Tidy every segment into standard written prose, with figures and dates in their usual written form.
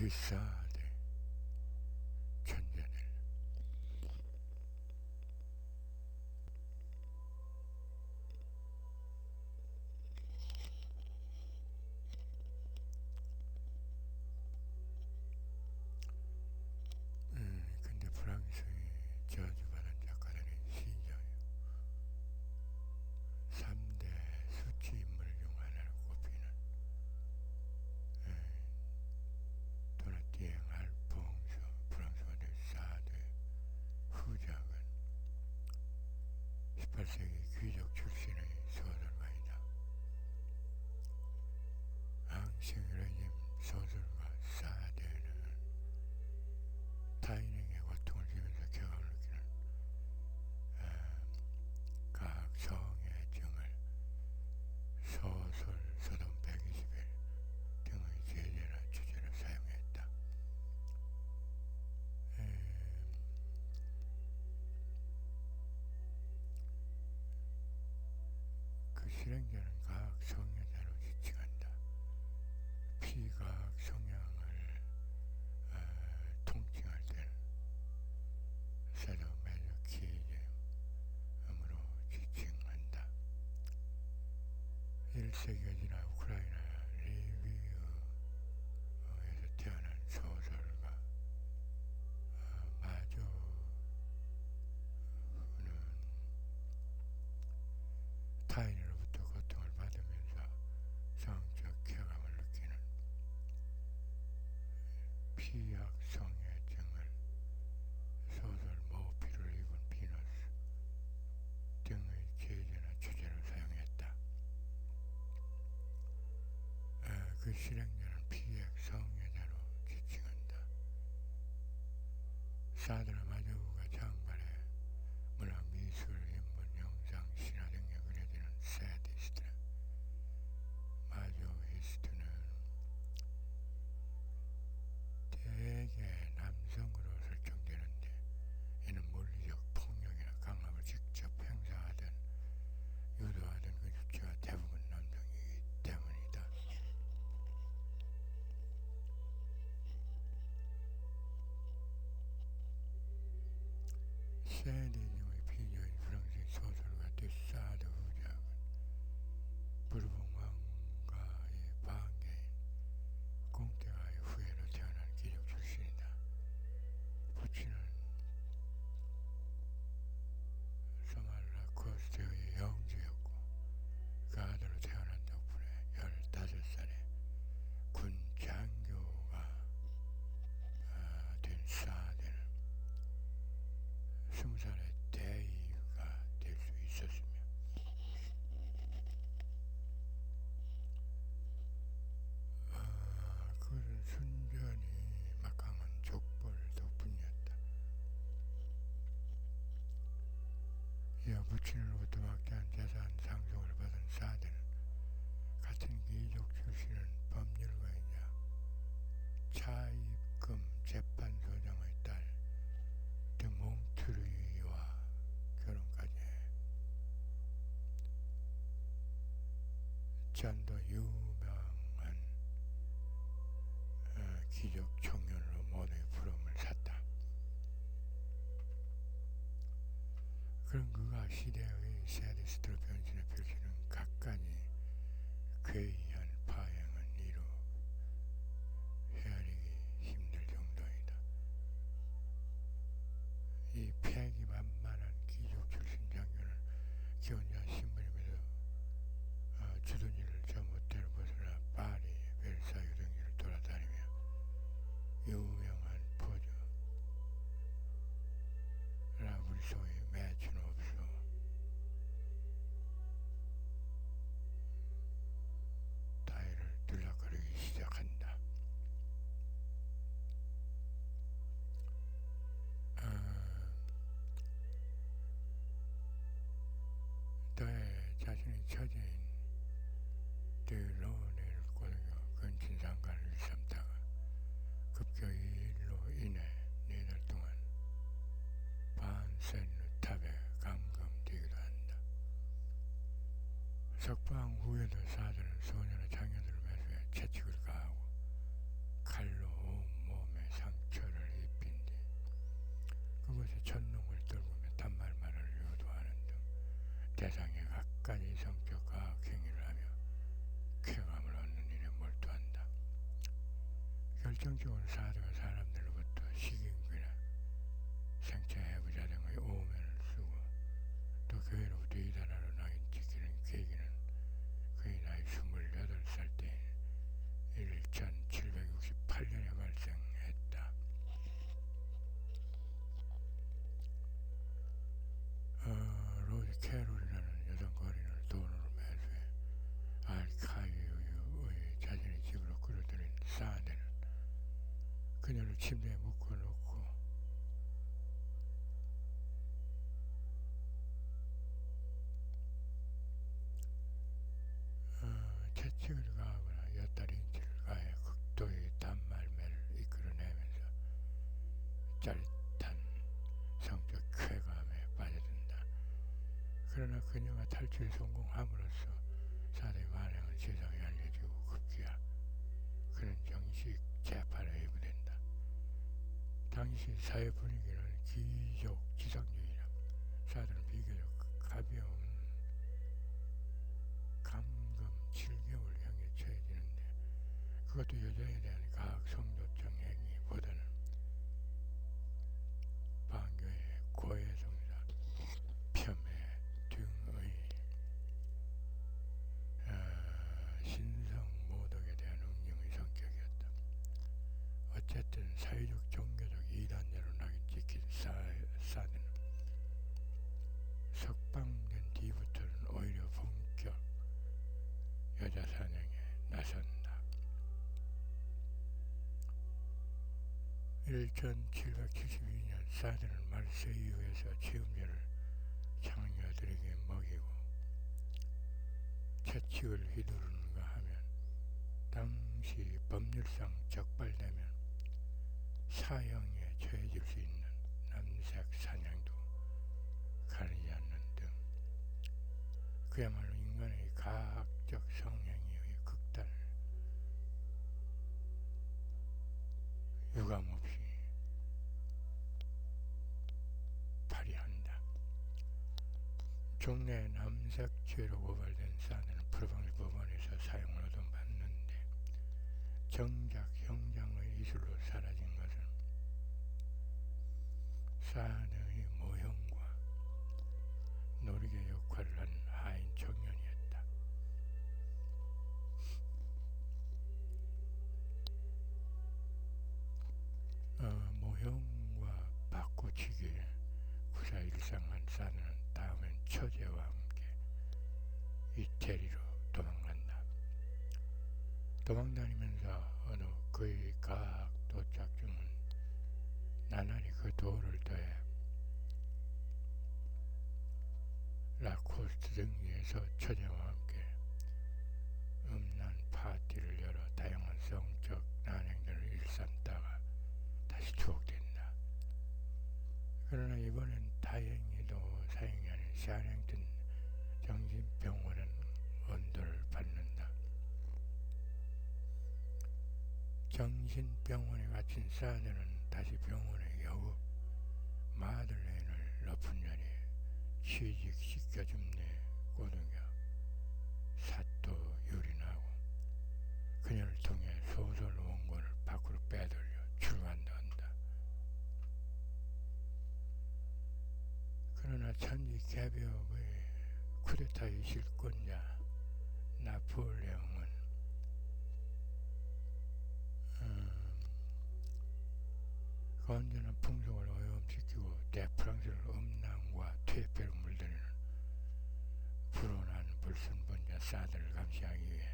드사대 천년을 근데 프랑스의 저주받은 작가들의 시저예요. 3대 수치 인물 중 하나로 꼽히는 도나티엥 알퐁소 프랑스와 드사대 후작은 18세기 귀족 출신의 소설가이다. 앙싱레님 소설가 사데는 타인에게 고통을 주면서 격함을 느끼는 각 성의 증을 소설 소돔 120일 등의 제재나 주제로 사용했다. 그 실행자는 각 성애자로 지칭한다. 피과학 성향을 통칭할 때는 사도마조키즘으로 지칭한다. 1세기가 지나 우크라이나 리비우에서 태어난 소설가 마조는 타인으로부터 고통을 받으면서 성적 쾌감을 느끼는 피약성애증을 소설 모피를 입은 비너스 등의 계제나 주제로 사용했다. 그 실행자는 피약성애자로 지칭한다. 사드라 마조우가 장발에 문학, 미술, 인문, 영상, 신화 등에 그려지는 사디스트 마조히스트는 대개 남성으로 설정되는데 이는 물리적 폭력이나 강압을 직접 행사하든 유도하든 그 주체가 대부분 남성이기 때문이다. 세대중의 비교인 프랑스의 소설가 드사드 후작은 부르봉 왕가의 반개인 공태가의 후예로 태어난 귀족 출신이다. 부친은 소말라 코스트의 영주였고 그 아들로 태어난 덕분에 15살에 군 장교가 된 사대는 20살에 대위가 될 수 있었으며 그는 순전히 막강한 족벌 덕분이었다. 이어 부친으로부터 막대한 재산 상속을 받은 사대는 같은 귀족 출신은 법률가이자 차입금 재판소장의 딸 드몽트르이와 결혼까지 해. 전도 유명한 귀족 청년으로 모두의 부러움을 샀다. 그런 그가 시대의 사디스트로 변신해 펼치는 갖가지 괴이한 파행은 이루 헤아리기 힘들 정도이다. 이 패기만만한 귀족 출신 장교는 기혼자 신부님에서 주둔지를 저 못대로 벗어나 파리, 벨사유 등지를 돌아다니며 유명한 포즈 라브리소의 매춘 없어 다이를 들락거리기 시작한다. 또해 자신의 처제인 드로네를 꼬드겨 근친 상관을 일삼다가 급격히 일로 인해 4달 동안 반센루탑에 감금되기도 한다. 석방 후에도 사들은 소년의 장녀들을 매수해 채찍을 가하고 칼로 온 본성적으로 사드가 사람들로부터 식인귀나 생체해부자 등의 오면을 쓰고 또 교회로부터 이단하러 낙인 찍히는 계기는 그의 나이 28살 때인 1768년에 발생했다. 로즈 캐롤이라는 여성 거린을 돈으로 매수해 알카이유의 자신의 집으로 끌어들인 사드는 그녀를 침대에 묶어놓고 채찍을 가하거나 엿다리 인치를 가해 극도의 단말매를 이끌어내면서 짜릿한 성적 쾌감에 빠져든다. 그러나 그녀가 탈출에 성공함으로써 사대의 만행은 세상에 알려지고 급기야 그는 정식 재판에 예부된다. 당시 사회 분위기는 귀족 지상주의라 사대는 비교적 가벼운 감금 7개월형에 처해지는데 그것도 여자에 대한 가학 성도적 행위보다는 반교의 고해성사, 폄훼 등의 신성 모독에 대한 응징의 성격이었다. 어쨌든 사회적 종교적 이단자로 낙인 찍힌 사드는 석방된 뒤부터는 오히려 본격 여자 사냥에 나선다. 1772년 사드는 말세유에서 치음제를 창녀들에게 먹이고 채찍을 휘두르는가 하면 당시 법률상 적발되면 사형에 처해질 수 있는 남색 사냥도 가리지 않는 등 그야말로 인간의 가학적 성행위의 극단을 유감없이 발휘한다. 종래 남색죄로 고발된 사드는 프랑스 법원에서 사형을 얻어맞는데 정작 형장의 이슬로 사라진 것은 사드의 모형과 놀이개 역할을 한 하인 청년이었다. 모형과 바꿔치기에 구사일상한 사드는 다음엔 처제와 함께 이태리로 도망간다. 도망다니면서 어느 그의 가학 도착증은 나날이 그 도를 더해 라코스트 등지에서 처제와 함께 음란 파티를 열어 다양한 성적 난행들을 일삼다가 다시 투옥된다. 그러나 이번엔 다행히도 사형이 아닌 샤랭튼 정신병원은 언도를 받는다. 정신병원에 갇힌 사드는 다시 병원에 겨우 마들렌을 높은 자리에 취직시켜줌내 꼬드겨 사또 유린하고 그녀를 통해 소설 원고를 밖으로 빼돌려 출간도 한다. 그러나 천지 개벽의 쿠데타의 실권자 나폴레옹은 건전한 풍속을 오염시키고 대프랑스를 음란과 퇴폐로 물들이는 불온한 불순분자 사드를 감시하기 위해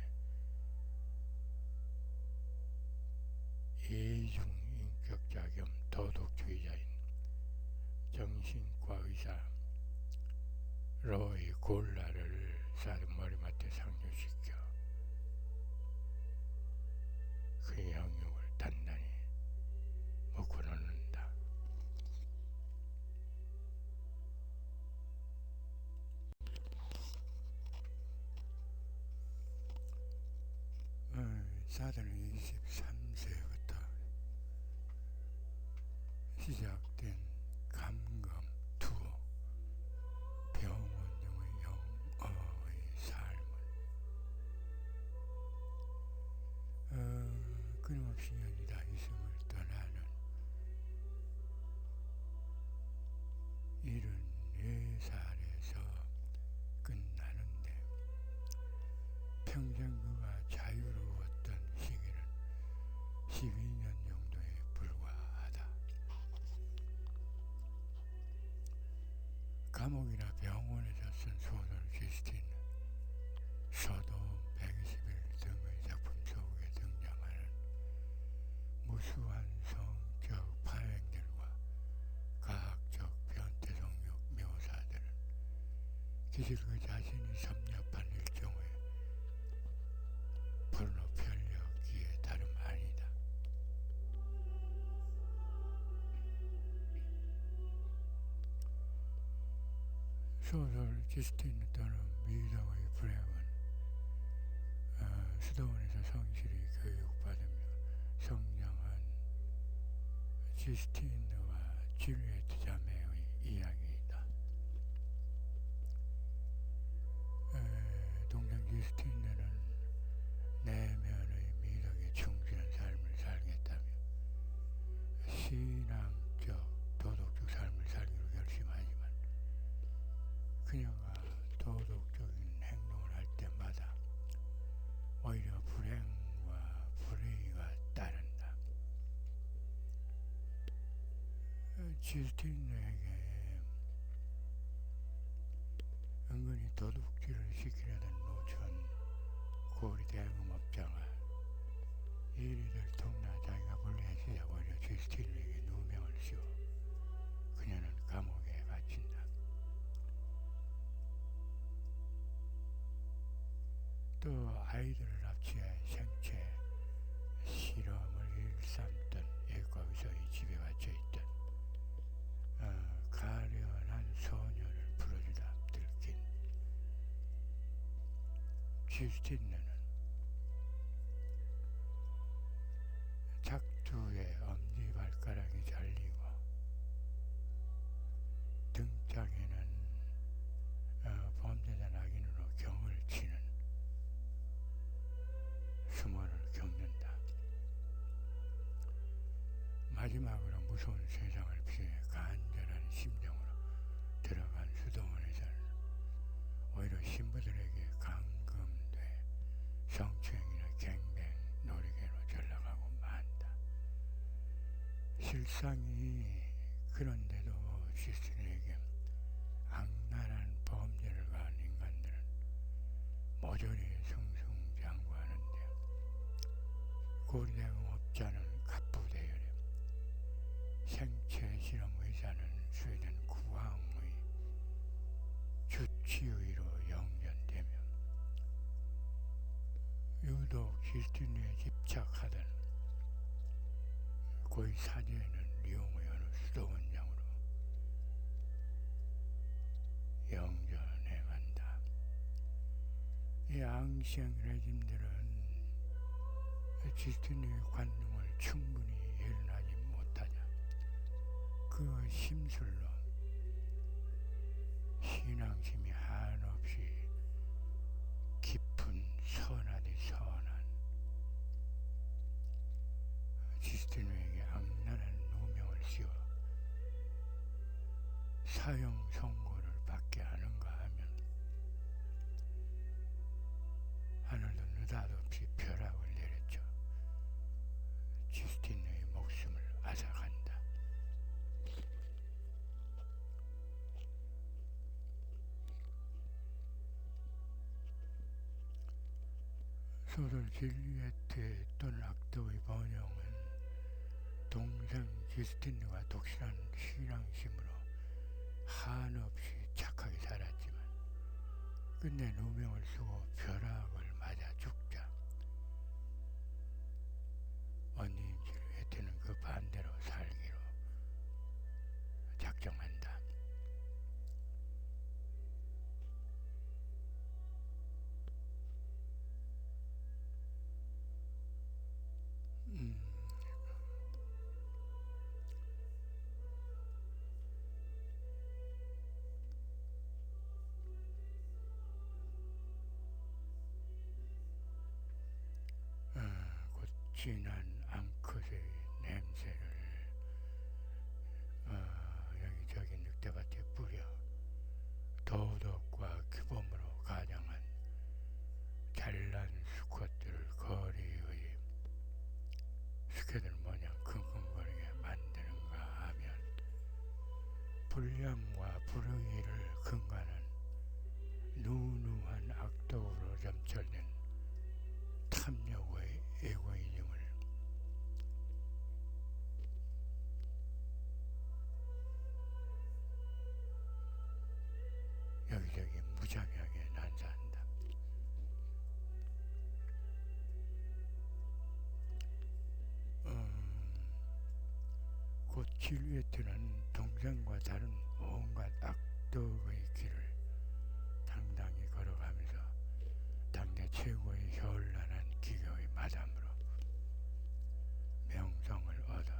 이중인격자 겸 도덕주의자인 정신과 의사 로이 골라를 사드 머리맡에 상륙시켜 그의 영역을 단단히 묶어놓는다. 사드는 23세부터 시작된 감금, 투어, 병원 등의 영어의 삶을 끊임없이 연이다 있으며 12년 정도에 불과하다. 감옥이나 병원에서 쓴 소설 지스틴은 서도 120일 등의 작품 속에 등장하는 무수한 성적 파행들과 과학적 변태성 묘사들은 기실 그 자신이 섭렵한 일종의 포르노 편력기에 다름 아니다. 소설 지스틴 또는 미덕의 불행은 수도원에서 성실히 교육받으며 성장한 지스틴과 줄리에트 자매의 이야기이다. 동장 지스틴은 내면의 미덕에 충실한 삶을 살겠다며 신앙적, 도덕적 삶을 살기로 결심하지만 그녀가 도덕적인 행동을 할 때마다 오히려 불행과 불의가 따른다. 지스틴에게 은근히 도둑질을 시키려던 노천 고리 대금업자가 일이 들통나 자기가 불리해지자 오히려 지스틴에게 누명을 씌워 그녀는 감옥에 갇힌다. 또 아이들을 합치해 생체 실험을 일삼던 예과 의사의 집에 갇혀있던 가련한 소녀를 풀어주다 들킨 지스틴네는 작두에 엄지발가락이 잘리고 등짝에는 범죄자 낙인으로 경을 치는 수모를 겪는다. 마지막으로 무서운 세상을 피해 간절한 심정으로 들어간 수도원에서는 오히려 신부들에게 감금돼 성추행이나 갱뱅 놀이개로 전락하고 만다. 실상이 그런데도 지스틴에게 악랄한 범죄를 가한 인간들은 모조리 승승장구하는데 고리대금업자는 갑부대열에 생체 실험 의사는 스웨덴 국왕의 주치의로 영전되며 유독 지스틴에 집착하던 고의 사제는 리옹의 어느 수도원장으로 영전해 간다. 이 앙시앙 레짐들은 지스틴의 관능을 충분히 예언하지 못하자 그 심술로 신앙심이 한없이 깊은 선하디 선한 지스틴에게 악랄한 누명을 씌워 사형 선고를 받게 하는가 하면 하늘도 느닷없이 벼락을 내렸죠. 지스틴의 목숨을 앗아간다. 소설 줄리에트 또는 악도의 번영은 동생 지스틴과 독실한 신앙심으로 한없이 착하게 살았지만 끝내 누명을 쓰고 벼락을 맞아 죽자 언니인 줄리에트는 그 반대로 살기로 작정한다. 진한 앙컷의 냄새를 여기저기 늑대밭에 뿌려 도덕과 규범으로 가장한 잘난 수컷들을 거리의 스케 줄리에트는 동생과 다른 온갖 악덕의 길을 당당히 걸어가면서 당대 최고의 현란한 기교의 마담으로 명성을 얻어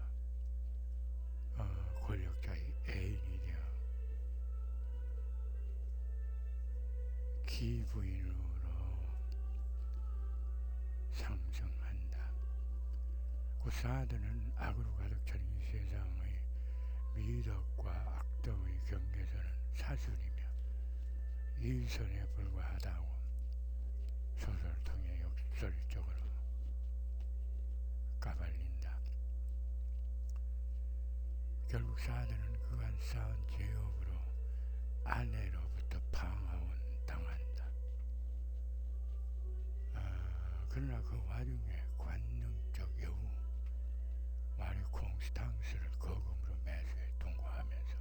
권력자의 애인이 되어 기부인으로 상승한다. 그 사드는 악으로 가득 찬 이 세상의 미덕과 악덕의 경계선은 사슬이며 일선에 불과하다고 소설을 통해 역설적으로 까발린다. 결국 사드는 그간 쌓은 죄업으로 아내로부터 방황을 당한다. 그러나 그 와중에 관능적 여우 마리 콩스탕스를 거금으로 매수해 동거하면서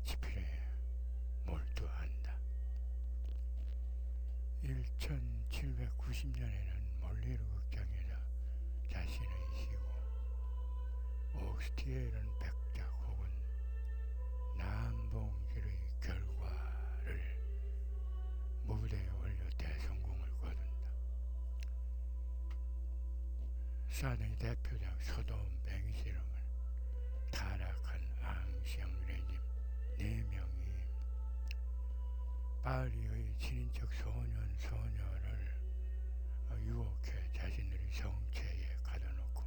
지필에 몰두한다. 1790년에는 몰리르 극장에서 자신의 시고 옥스티엘은 백작 혹은 남봉길의 결과를 무대에 올려 대성공을 거둔다. 사드의 대표작 소돔 백이실험을 타락한 앙시앙 레짐 4명이 파리의 친인척 소녀를 유혹해 자신들의 성체에 가둬놓고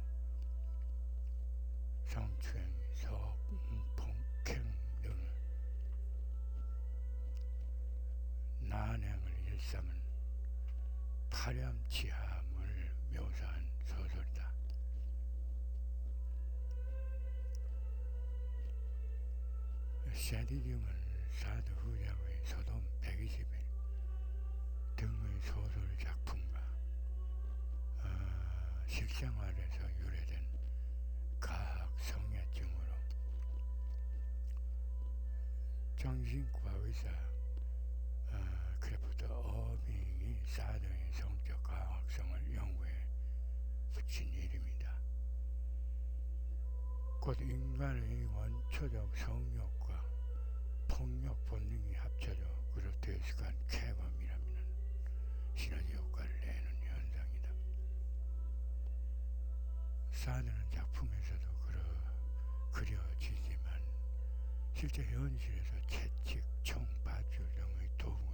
성추행, 성폭행 등을 난행을 일삼은 파렴치함을 묘사한 소설이다. 세디즘은 사드 후작의 소돔 120일 등의 소설 작품과 실생활에서 유래된 가학 성애증으로 정신과 의사 크래프트 어빙이 사드의 성적 가학성을 연구해 붙인 이름이다. 곧 인간의 원초적 성욕과 폭력 본능이 합쳐져 그로테스크한 쾌감이라는 시너지 효과를 내는 현상이다. 사드는 작품에서도 그려지지만 실제 현실에서 채찍, 총, 밧줄 등의 도구로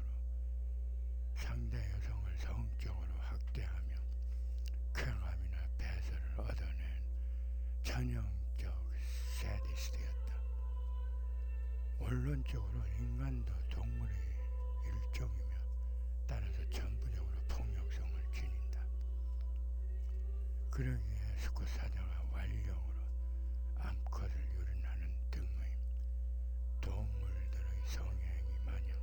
상대 여성을 성적으로 학대하며 쾌감이나 배설을 얻어낸 전형적 사디스트였다. 원론적으로 인간도 동물의 일종이며 따라서 전부적으로 폭력성을 지닌다. 그러기에 스코사드가 완력으로 암컷을 유린하는 등의 동물들의 성행위 마냥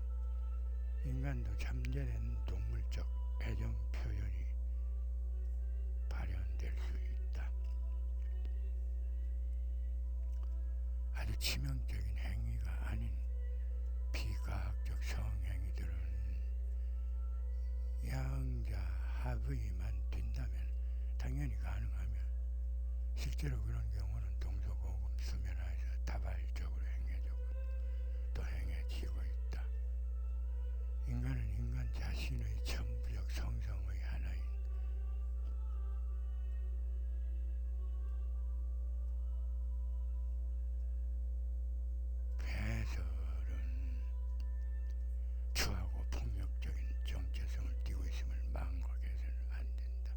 인간도 잠재된 동물적 애정 표현이 발현될 수 있다. 아주 치명적인 행위가 아닌 비과학적 성행위들은 양자 합의만 된다면 당연히 가능하며 실제로 그런 경우는 동서고금 수면하에서 다발적으로 행해지고 또 행해지고 있다. 인간은 인간 자신의 천부적 성성의 하나인 배설은 추하고 폭력적인 정체성을 띠고 있음을 망각해서는 안 된다.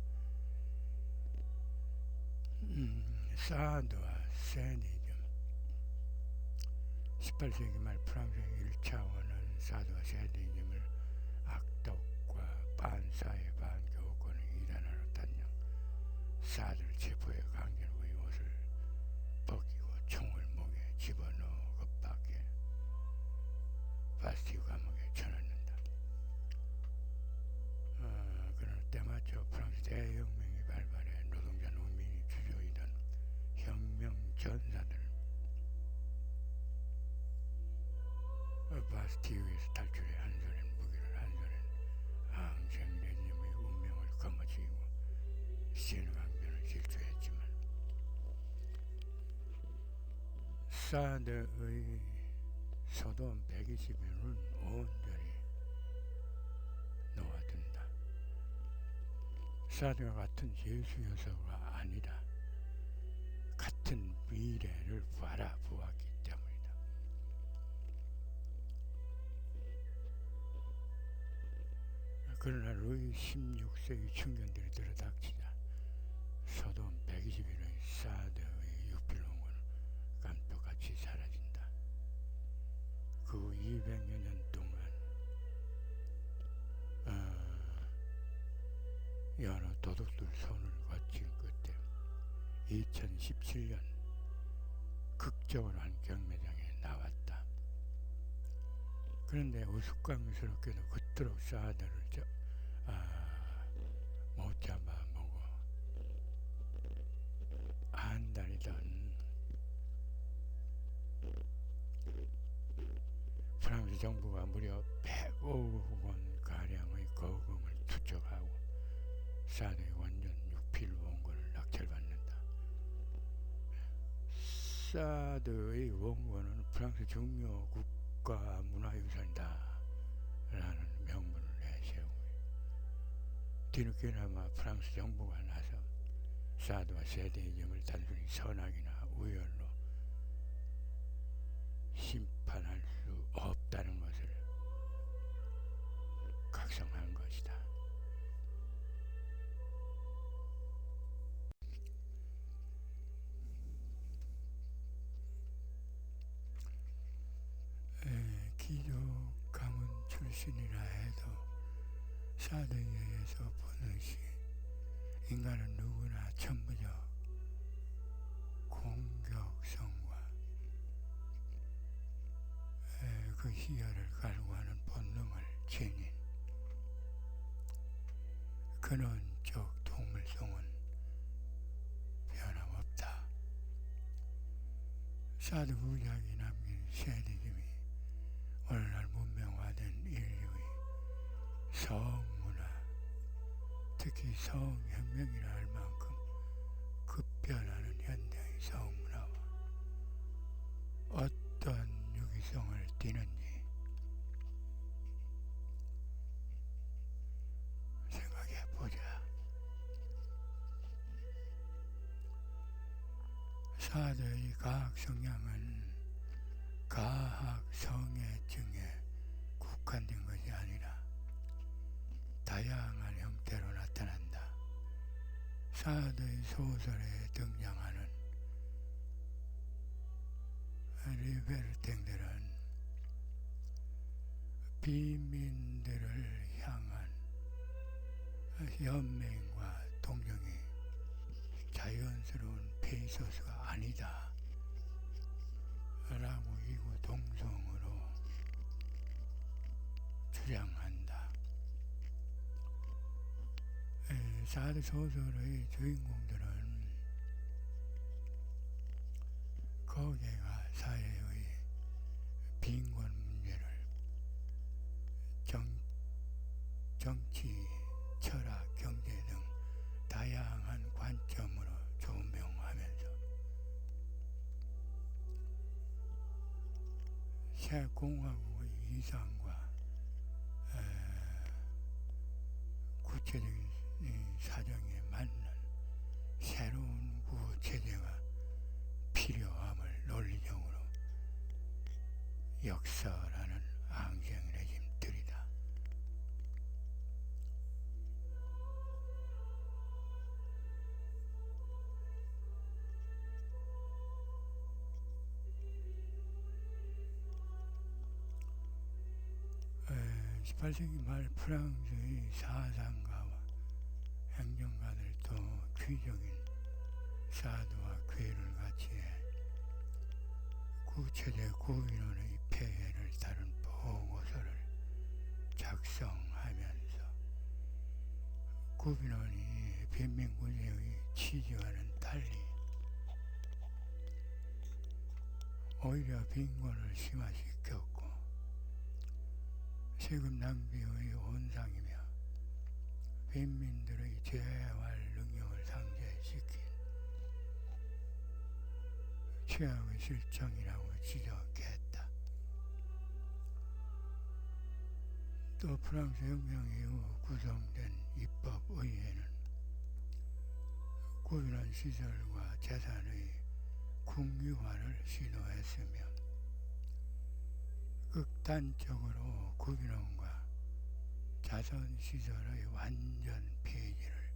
사드와 세디즘 18세기 말 프랑스의 1차 원은 사드와 세디즘을 악덕과 반사회 반교권의 일환으로 단정 사드를 체포해 강제로 그의 옷을 벗기고 총을 목에 집어넣어 급박해 바스티유 감옥에 쳐넣는다. 그러나 때마쳐 프랑스 대혁명이 발발해 노동자 농민이 주저이던 혁명 전사들은 바스티유에서 탈출해 한 손엔 무기를 한 손엔 앙생 레짐의 운명을 거머쥐고 사드의 소돔 120일은 온전히 놓아둔다. 사드와 같은 예수 요소가 아니라 같은 미래를 바라보았기 때문이다. 그러나 루이 16세의 충견들이 들어닥치자 소돔 120일의 사드의 육필홍은 깜떡같이 사라진다. 그 200여 년 동안 여러 도둑들 손을 거친 끝에 2017년 극적으로 한 경매장에 나왔다. 그런데 우스꽝스럽게도 그토록 사드를 못 잡아먹어 안달이던 프랑스 정부가 무려 100억 원 가량의 거금을 투척하고 사드의 원전 6필 원고를 낙찰받는다. 사드의 원고는 프랑스 중요 국가 문화유산이다 라는 명분을 내세우고 뒤늦게나마 프랑스 정부가 나서 사드와 세대의 점을 단순히 선악이나 우열로 심판할 수 없다는 것을 각성한 것이다. 기족 가문 출신이라 해도 사드에 의해서 보듯이 인간은 누구나 천부적 공격성과 그 희열을 갈구하는 본능을 지닌 근원적 동물성은 변함없다. 사드 부작이 남긴 세대즘이 오늘날 문명화된 인류의 성문화, 특히 성혁명이라 할 만큼 급변하는 현대의 성문화와 어떤 유기성을 띠는지 생각해보자. 사드의 과학 성향은 가학 성애증에 국한된 것이 아니라 다양한 형태로 나타난다. 사드의 소설에 등장하는 리베르탱들은 빈민들을 향한 연맹과 동정이 자연스러운 페이소스가 아니다 라고 이구동성으로 주장한다. 사드 소설의 주인공들은 거기가 사회의 빈곤 문제를 정치, 철학, 경제 등 다양한 관점으로 조명하면서 새 공화국의 이상과 구체적인 사정에 맞는 새로운 구체제가 필요함을 논리적으로 역설하는 앙증 레짐들이다. 에, 18세기 말 프랑스의 사상가와 행정가들도 귀족인 사드와 괴를 같이 해 구체적 구인원의 폐해를 다룬 보고서를 작성하면서 구빈원이 빈민구제의 취지와는 달리 오히려 빈곤을 심화시켰고 세금 낭비의 온상이며 빈민들의 재활 능력을 상쇄시킨 최악의 실정이라고 지적했다. 또 프랑스 혁명 이후 구성된 입법의회는 구빈원 시설과 재산의 국유화를 시도했으며 극단적으로 구빈원과 자선시설의 완전 폐지를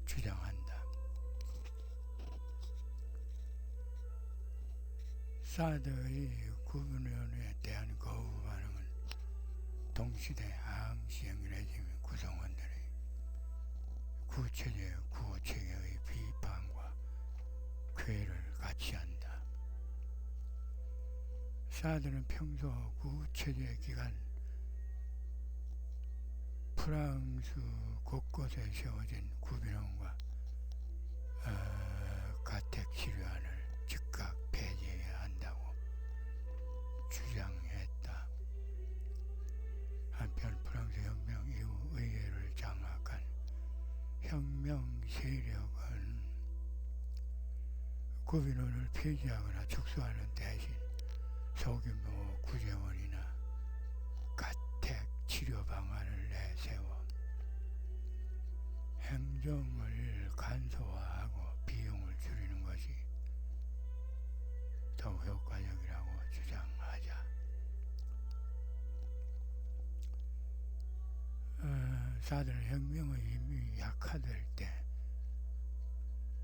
주장한다. 사드의 구빈원에 대한 거부 반응은 동시대 항시행 레짐 구성원들의 구체제 구체계의 비판과 괴를 같이 한다. 사드는 평소 구체제 기간 프랑스 곳곳에 세워진 구빈원과 가택 치료안을 즉각 폐지해야 한다고 주장했다. 한편 프랑스 혁명 이후 의회를 장악한 혁명 세력은 구빈원을 폐지하거나 축소하는 대신 소규모 구제원이나 가택 치료 방안을 내세워 행정을 간소화하고 비용을 줄이는 것이 더욱 효과적이라고 주장하자. 사드는 혁명의 힘이 약화될 때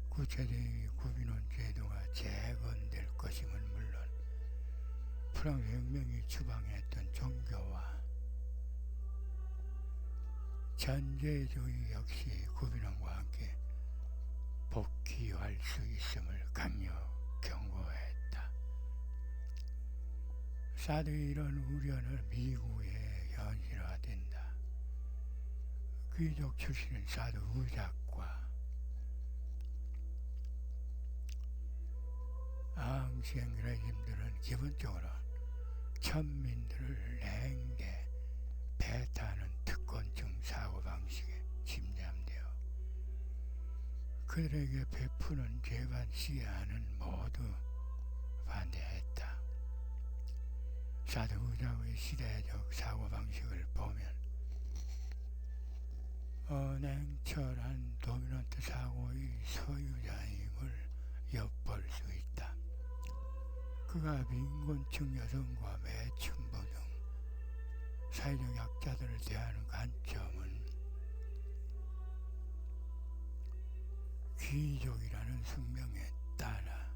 구체적인 구빈원 제도가 재건될 것임은 물론 프랑스 혁명이 추방했던 종교와 전제주의 역시 구빈원과 함께 복귀할 수 있음을 강력 경고했다. 사드의 이런 우려는 미국에 현실화된다. 귀족 출신인 사드 의작과 항시행 레짐들은 기본적으로 천민들을 냉대 배타하는 특권층 사고방식에 침잠되어 그들에게 베푸는 재반 시야는 모두 반대했다. 사드 의작의 시대적 사고방식을 보면 냉철한 도미넌트 사고의 소유자임을 엿볼 수 있다. 그가 빈곤층 여성과 매춘부 등 사회적 약자들을 대하는 관점은 귀족이라는 숙명에 따라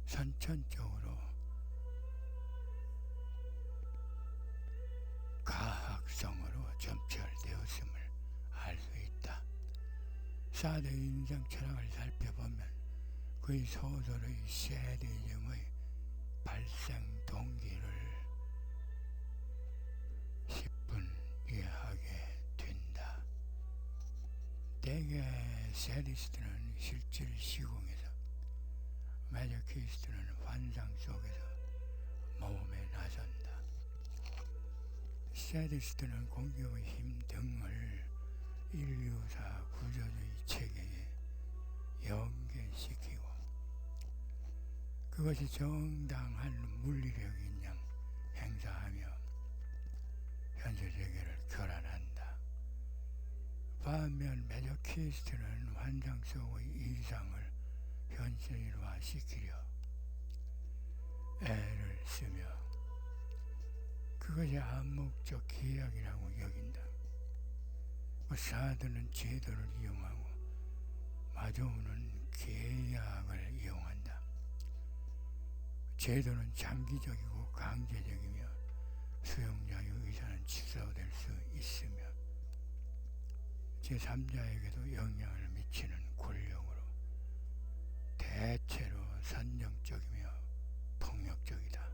선천적으로 가학성으로 점철되었음을 알 수 있다. 사드의 인생 철학을 살펴보면 그의 소설의 세디즘의 발생 동기를 10분 이해하게 된다. 대개 세디스트는 실질 시공에서, 마저키스트는 환상 속에서 모험에 나선다. 세디스트는 공경의 힘 등을 인류사 구조주의 체계에 연계시키고 그것이 정당한 물리력인 양 행사하며 현실 세계를 교란한다. 반면 마저키스트는 환상 속의 이상을 현실화시키려 애를 쓰며 그것이 암묵적 계약이라고 여긴다. 사드는 제도를 이용하고 마조우는 계약을 이용한다. 제도는 장기적이고 강제적이며 수용자의 의사는 취소될 수 있으며 제3자에게도 영향을 미치는 권력으로 대체로 선정적이며 폭력적이다.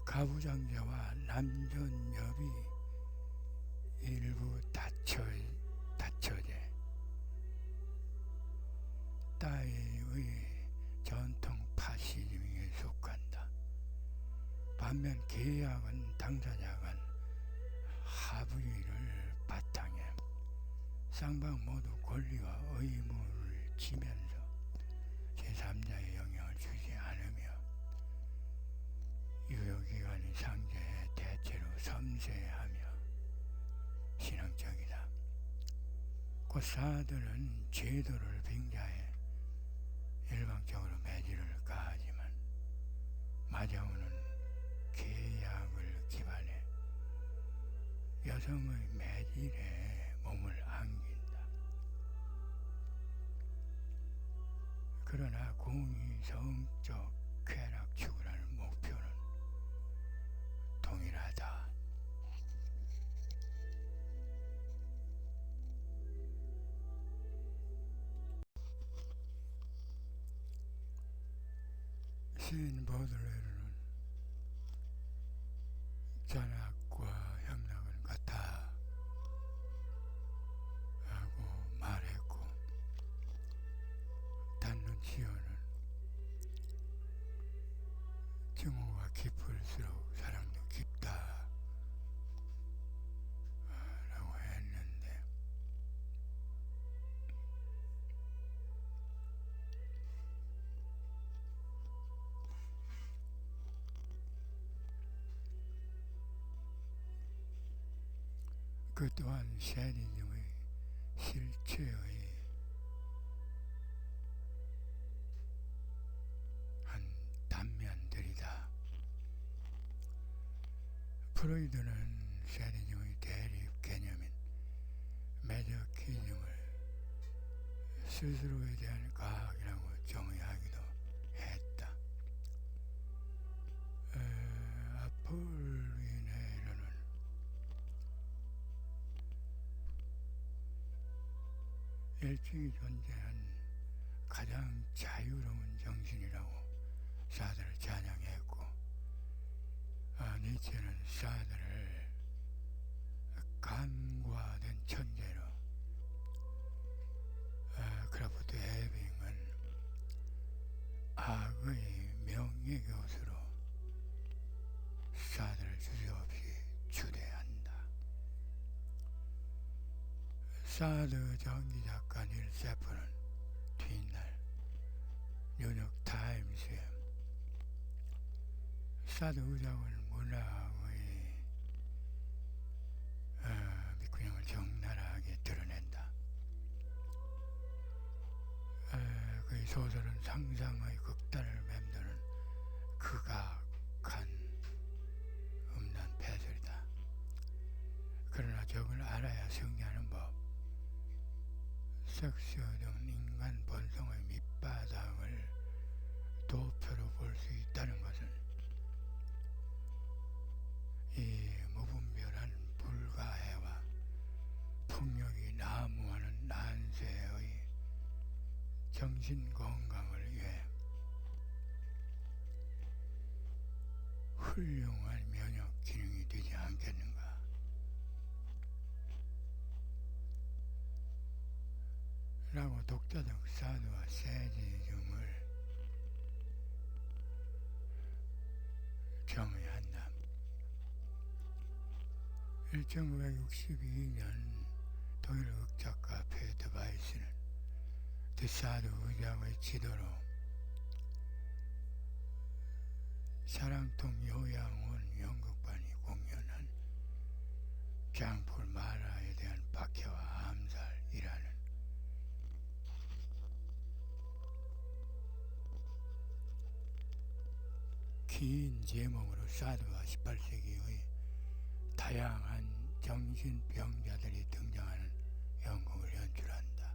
가부장제와 남존여비 일부 다처제 따위의 전통 파시즘에 속한다. 반면 계약은 당사자 간 합의를 바탕에 쌍방 모두 권리와 의무를 지면서 제3자의 영향을 주지 않으며 유효기간이 상대해 대체로 섬세하며 신앙적이다. 곧 사들은 제도를 빙자해 일방적으로 매질을 가하지만 마자오는 계약을 기반해 여성의 매질에 몸을 안긴다. 그러나 공의 성적 쾌락 추구라는 목표는 동일하다. 시인 보들레르는 잔악과 향락은 같아 하고 말했고, 닫는 치어는 증오가 깊을수록 사랑도 깊다 라고 했는데, 그 또한 샤디즘의 실체의 한 단면들이다. 프로이드는 샤디즘의 대립 개념인 매저키즘을 스스로에 대한 과학이라고 정의하기도 했다. 아폴리네르는 일찍이 존재한 가장 자유로운 정신이라고 사드를 찬양했고, 니체는 사드를 간과된 천재로, 크라프트 에빙은 악의 명예교수로 사드를 주저없이 추대한다. 사드 전기작가 닐 세프는 뒷날 뉴욕타임스에 사드 의장을 문학의 밑구녕을 적나라하게 드러낸다. 그의 소설은 상상의 극단을 맴도는 극악한 음란 패설이다. 그러나 적을 알아야 승리하는 법, 섹스 등 인간 본성의 밑바닥을 도표로 볼 수 있다는 것은 이 무분별한 불가해와 폭력이 난무하는 난세의 정신건강을 위해 훌륭한 면역 기능이 되지 않겠는가. 라고 독자적 사드와 세지즘을 정의한다. 1962년 독일 극작가 페터 바이스는 드사드 의장의 지도로 사랑통 요양원 연극반이 공연한 장폴 마라에 대한 박해와 암살이라는 긴 제목으로 사드와 18세기의 다양한 정신병자들이 등장하는 연극을 연출한다.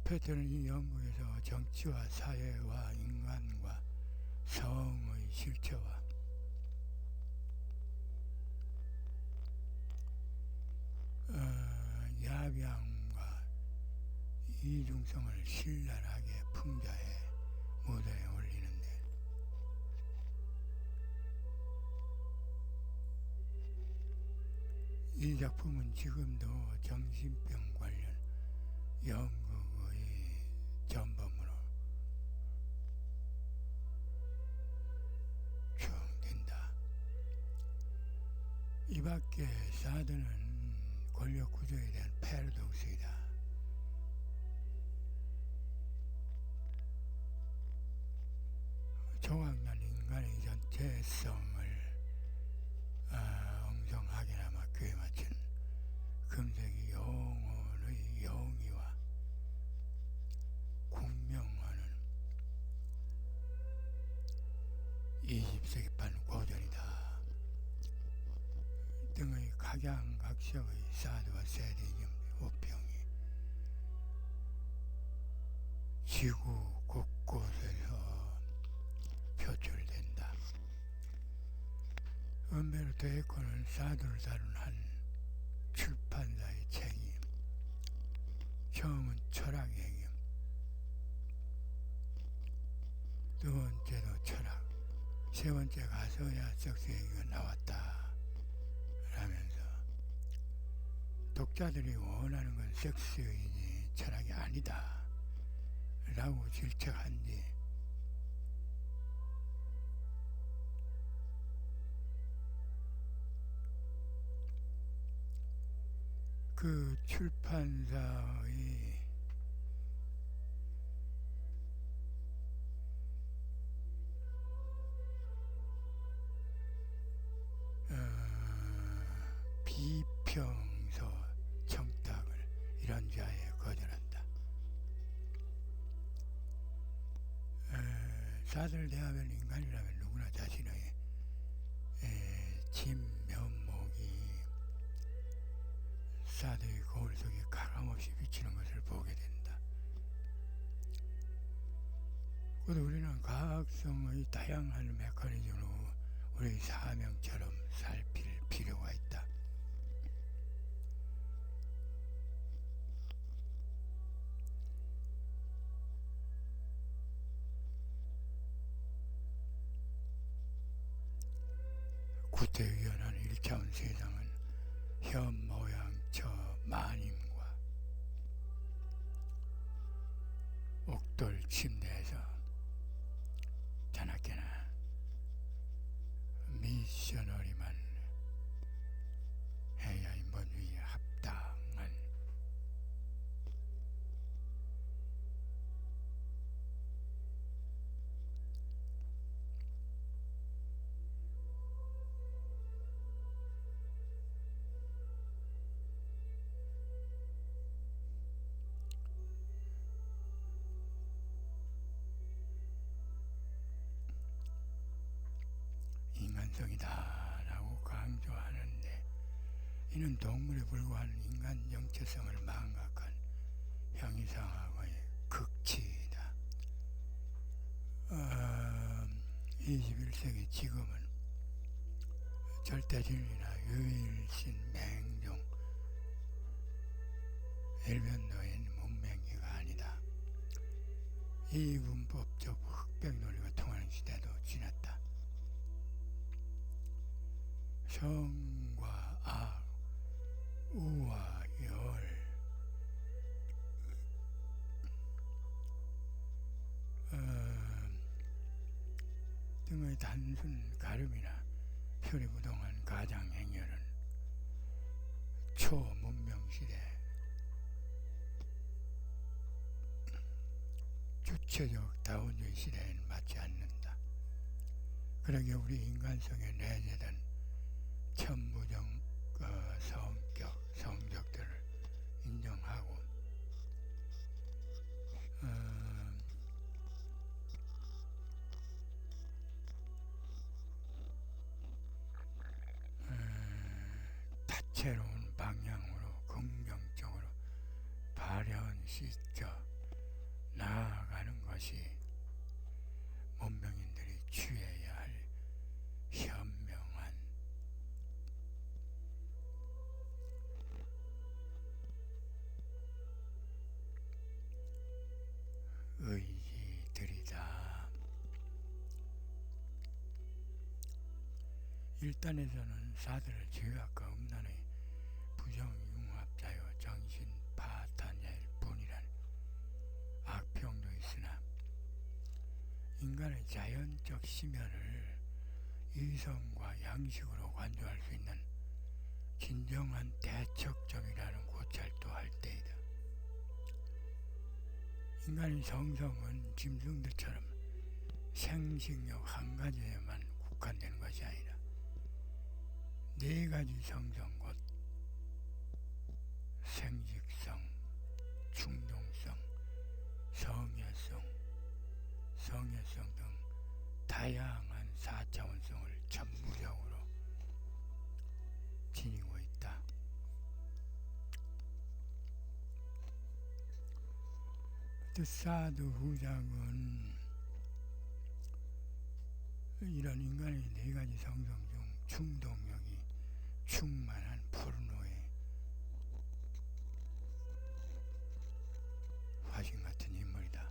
페터는 이 연극에서 정치와 사회와 인간과 성의 실체와 야비함과 이중성을 신랄하게 풍자해 무대에 올리는데, 이 작품은 지금도 정신병 관련 연극의 전범으로 추앙된다. 이 밖에 사드는 권력 구조에 대한 패러독스이다. 조각난 인간의 전체성을 엉성하게나마 귀에 맞춘 금색이 영혼의 영의와 공명하는 20세기판 고전이다. 등의 각양각색의 사드와 세대겸 우평이 지구 곳곳에서 표출된다. 음베르토 에코는 사드를 다룬 한 출판사의 책이 처음은 철학이에요. 두 번째도 철학, 세 번째 가서야 섹스 얘기가 나왔다 라면서 독자들이 원하는 건 섹스이지 철학이 아니다 라고 질책한 뒤 그 출판사의 비평서 청탁을 이런 자에 거절한다. 사드를 대하면 인간이라면 누구나 자신의 진면목이 사드의 거울 속에 가감없이 비치는 것을 보게 된다. 그래도 우리는 과학성의 다양한 메커니즘으로 우리의 사명처럼 살필 필요가 있다. 구태의연한 1차원 세상은 현 모양 저 마님과 옥돌 침대에서 자나깨나 미셔너리만 해야 인본주의에 합당한 인간성이다 라고 강조하는데, 이는 동물에 불과한 인간 정체성을 망각한 형이상학의 극치이다. 21세기 지금은 절대진리나 유일신 맹종 일변도인 문명기가 아니다. 이분법적 흑백 논리가 통하는 시대도 지났다. 성과 악, 우와 열, 등의 단순 가름이나 표리부동한 가장행렬은 초문명시대 주체적 다원주의 시대에는 맞지 않는다. 그러기에 우리 인간성에 내재된 천부적 성격들을 인정하고 다채로운 방향으로 긍정적으로 발현시켜 나아가는 것이 문명인들이 취해야 할 현명한 의지들이다. 일단에서는 사드를 제외학과 음란의 부정융합자여 정신파탄자일 뿐이란 악평도 있으나, 인간의 자연적 심연을 이성과 양식으로 관조할 수 있는 진정한 대척점이라는 고찰도 할 때이다. 인간의 성성은 짐승들처럼 생식력 한 가지에만 국한되는 것이 아니라 네 가지 성성 곧 생식성, 충동성, 성애성 등 다양한 4차원성을 전부적으로 지니고 있다. 사드 후작은 이런 인간의 네 가지 성성 중 충동력이 충만한 포르노의 화신 같은 인물이다.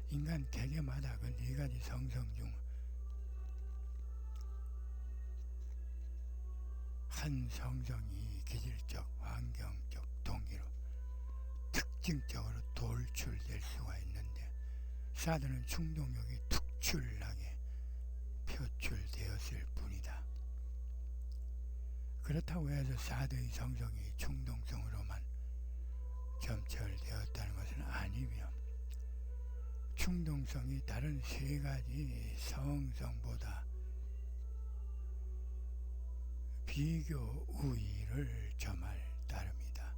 인간 개개마다 그 네 가지 성성 중 한 성성이 기질적, 환경적 동기로 특징적으로 돌출될 수가 있는데 사드는 충동력이 특출나게 표출되었을 뿐이다. 그렇다고 해서 사드의 성성이 충동성으로만 점철되었다는 것은 아니며 충동성이 다른 세 가지 성성보다 비교 우위를 점할 따름이다.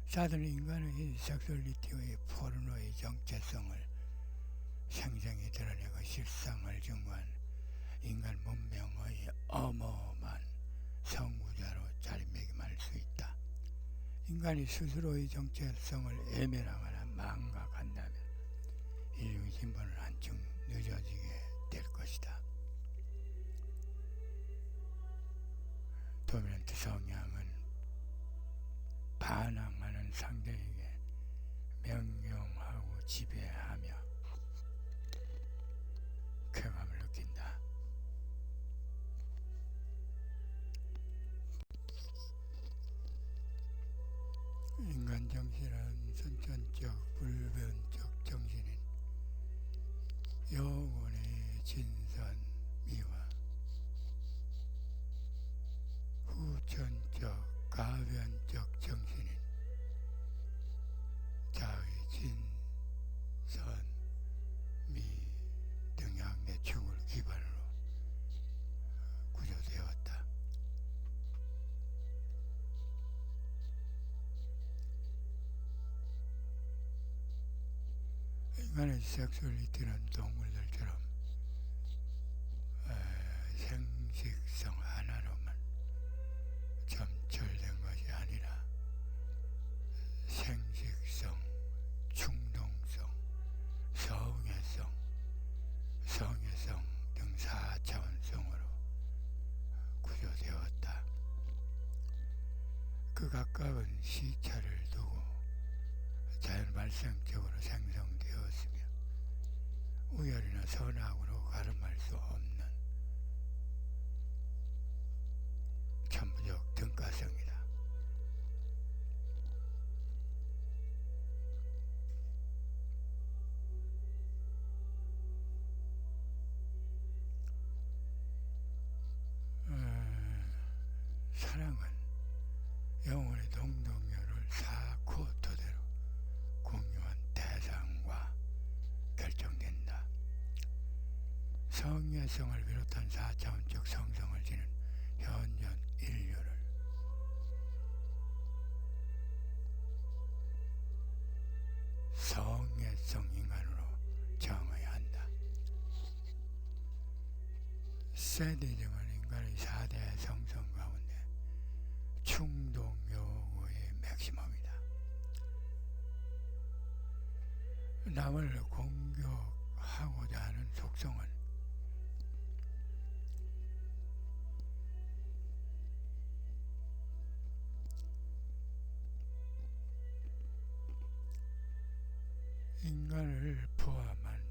사드는 인간의 섹슈얼리티의 포르노의 정체성을 생생히 드러내고 실상을 증거한 인간 문명의 어마어마한 선구자로 자리매김할 수 있다. 인간이 스스로의 정체성을 애매하거나 망각한다면 인류의 진보는 한층 늦어지게 될 것이다. 도미넌트 성향은 반항하는 상대에게 명령하고 지배하며 쾌감을 느낀다. 인간 정신은 선천적 불변적 정신인 영혼의 진선미와 후천적 가변적 정신인 자의 진선미 등 양대 축을 기반으로 구조되었다. 인간의 섹슈얼리티는 동물들처럼 생식성 하나로만 점철된 것이 아니라 생식성, 충동성, 성애성, 성애성 등 4차원성으로 구조되었다. 그 각각은 시차를 두고 자연 발생적으로 생성되었으며 우열이나 선악으로 가름할 수 없는 천부적 등가성이다. 사랑은 영혼의 동동요를 4쿼터대로 공유한 대상과 결정된다. 성애성을 비롯한 4차원적 성성을 지닌 현존 인류를 성애성 인간으로 정해야 한다. 세디즘은 인간의 4대 성성 가운데 충동요구의 맥시멈이다. 남을 공격하고자 하는 속성은 인간을 포함한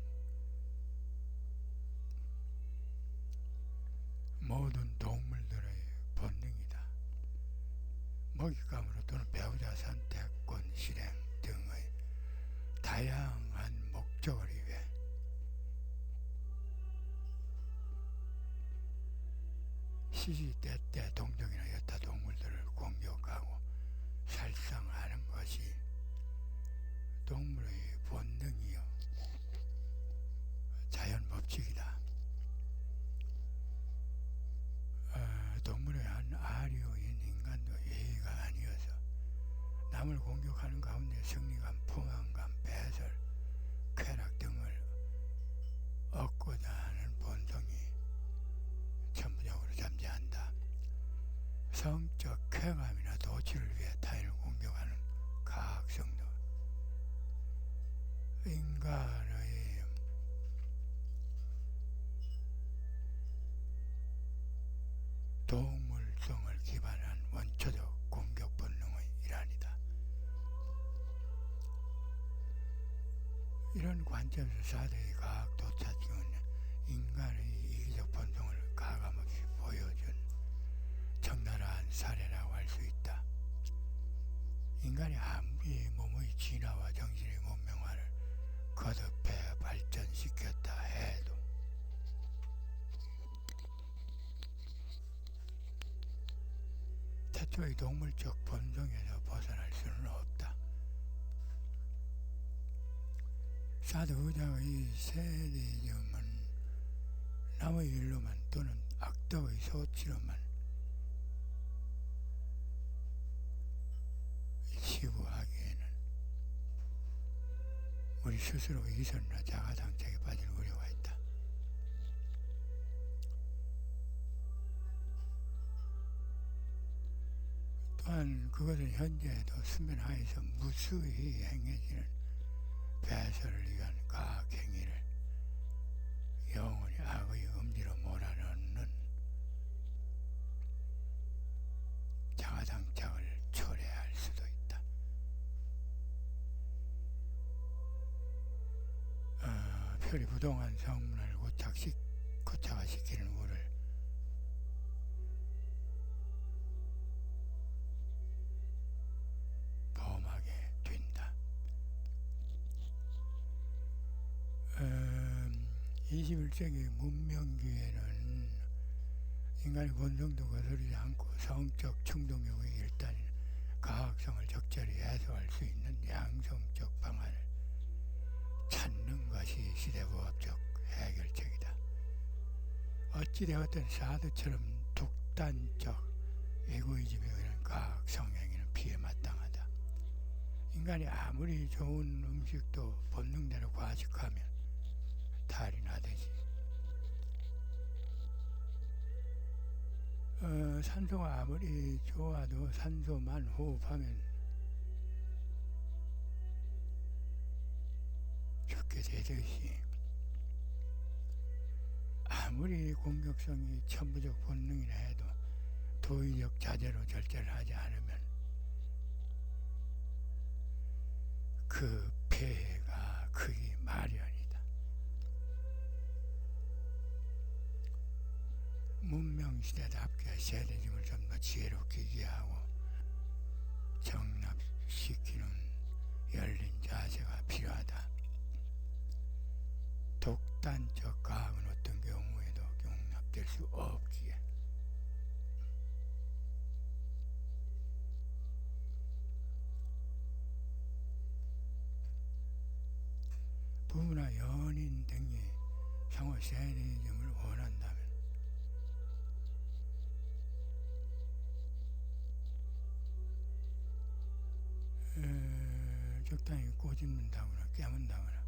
모든 동물들의 본능이다. 먹잇감으로 또는 배우자 선택권 실행 등의 다양한 목적을 위해 시시때때 동족이나 여타 동물들을 공격하고 살상하는 것이 동물의 본능이요 자연법 남을 공격하는 가운데 승리감, 포만감, 배설, 쾌락 등을 얻고자 하는 본성이 천부적으로 잠재한다. 성적 쾌감이나 도취를 위해 타인을 공격하는 가학성도 인간의 동물성을 기반한 원초적 공격 본능의 일환이다. 이런 관점에서 4대의 과학 도차증은 인간의 이기적 본성을 가감없이 보여준 적나라한 사례라고 할 수 있다. 인간이 아무리 몸의 진화와 정신의 문명화를 거듭해 발전시켰다 해도 태초의 동물적 본성에서 벗어날 수는 없다. 사드 의장의 세리즘은 남의 일로만 또는 악덕의 소치로만 시구하기에는 우리 스스로 이선이나 자가당착에 빠질 우려가 있다. 또한 그것은 현재에도 수면 하에서 무수히 행해지는 배설을 위한 과학행위를 영원히 악의 음지로 몰아넣는 자가당착을 초래할 수도 있다. 별이 부동한 성문을 고착화시키는 우를 범하게 된다. 21세기 문명기에는 인간의 본성도 거스르지 않고 성적 충동력의 일단인 가학성을 적절히 해소할 수 있는 양성적 방안을 찾는 것이 시대부합적 해결책이다. 어찌되었든 사드처럼 독단적 에고이즘에 의한 가학 성행위는 피해 마땅하다. 인간이 아무리 좋은 음식도 본능대로 과식하면 탈이 나듯이 산소가 아무리 좋아도 산소만 호흡하면 죽게 되듯이 아무리 공격성이 천부적 본능이라 해도 도의적 자제로 절제를 하지 않으면 그 폐해가 크기 마련이다. 문명시대답게 세대즘을 좀 더 지혜롭게 이해하고 정납시키는 열린 자세가 필요하다. 독단적 과학은 어떤 경우에도 용납될 수 없기에 부부나 연인 등이 상호 세리즘을 원한다면 적당히 꼬집는다거나 깨문다거나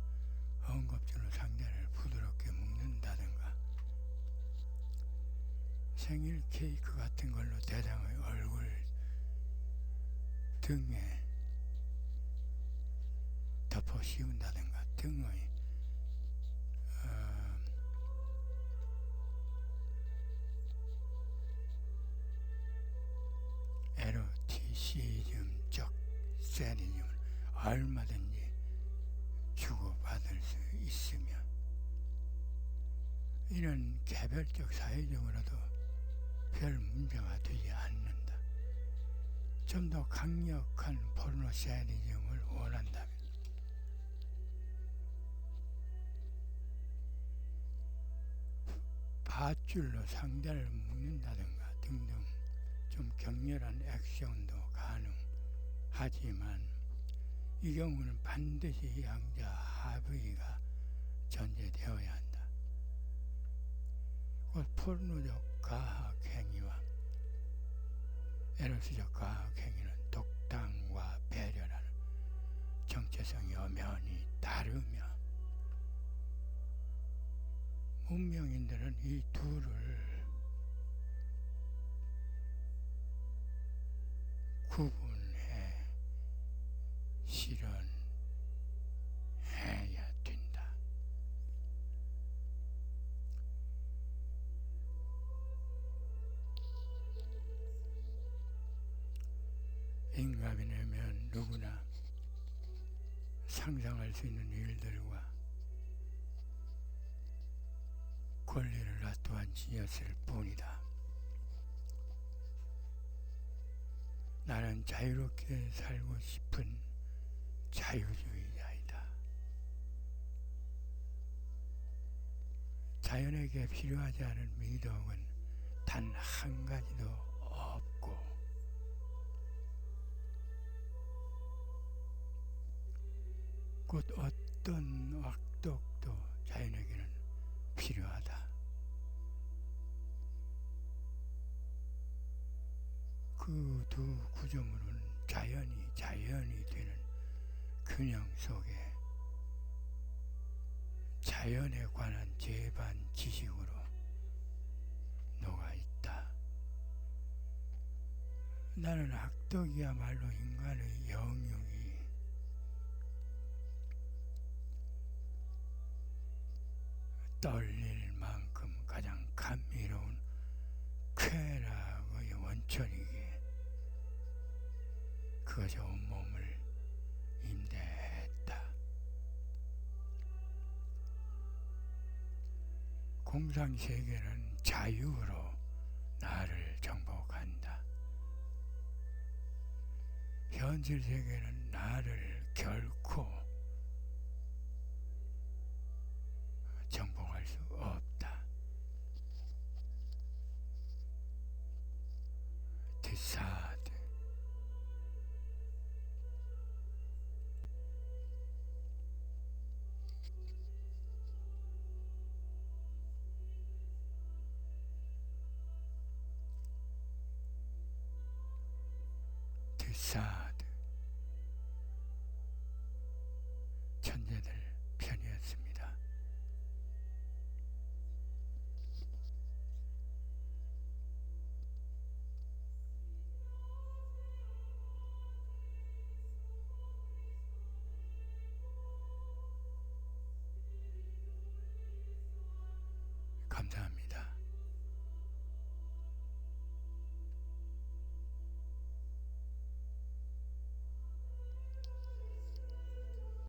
엉겁질로 상대를 부드럽게 묶는다든가 생일 케이크 같은 걸로 대상의 얼굴 등에 덮어 씌운다든가 등의 에로티시즘적 세리즘을 얼마든지 주고받을 수 있으며 이는 개별적 사회적으로도 별 문제가 되지 않는다. 좀 더 강력한 포르노 세리즘을 원한다면 밧줄로 상대를 묶는다든가 등등 좀 격렬한 액션도 가능하지만 이 경우는 반드시 양자 합의가 전제되어야 한다. 곧 포르노적 가학행위와 에로스적 가학행위는 독당과 배려 정체성이 엄연히 다르며 문명인들은 이 둘을 구분해 실현해야 된다. 인간이라면 누구나 상상할 수 있는 일들과 권리를 압도한 지였을 뿐이다. 나는 자유롭게 살고 싶은 자유주의자이다. 자연에게 필요하지 않은 미덕은 단 한 가지도 없고 곧 어떤 악덕도 자연에게는 필요하다. 그 두 구조물은 자연이 되는 균형 속에 자연에 관한 재반 지식으로 녹아있다. 나는 악덕이야말로 인간의 영역이 떨릴 만큼 가장 감미로운 쾌락의 원천이기에 그것이 온몸을 임대했다. 공상세계는 자유로 나를 정복한다. 현실세계는 나를 결코 정복할 수 없다. 디사드 디사드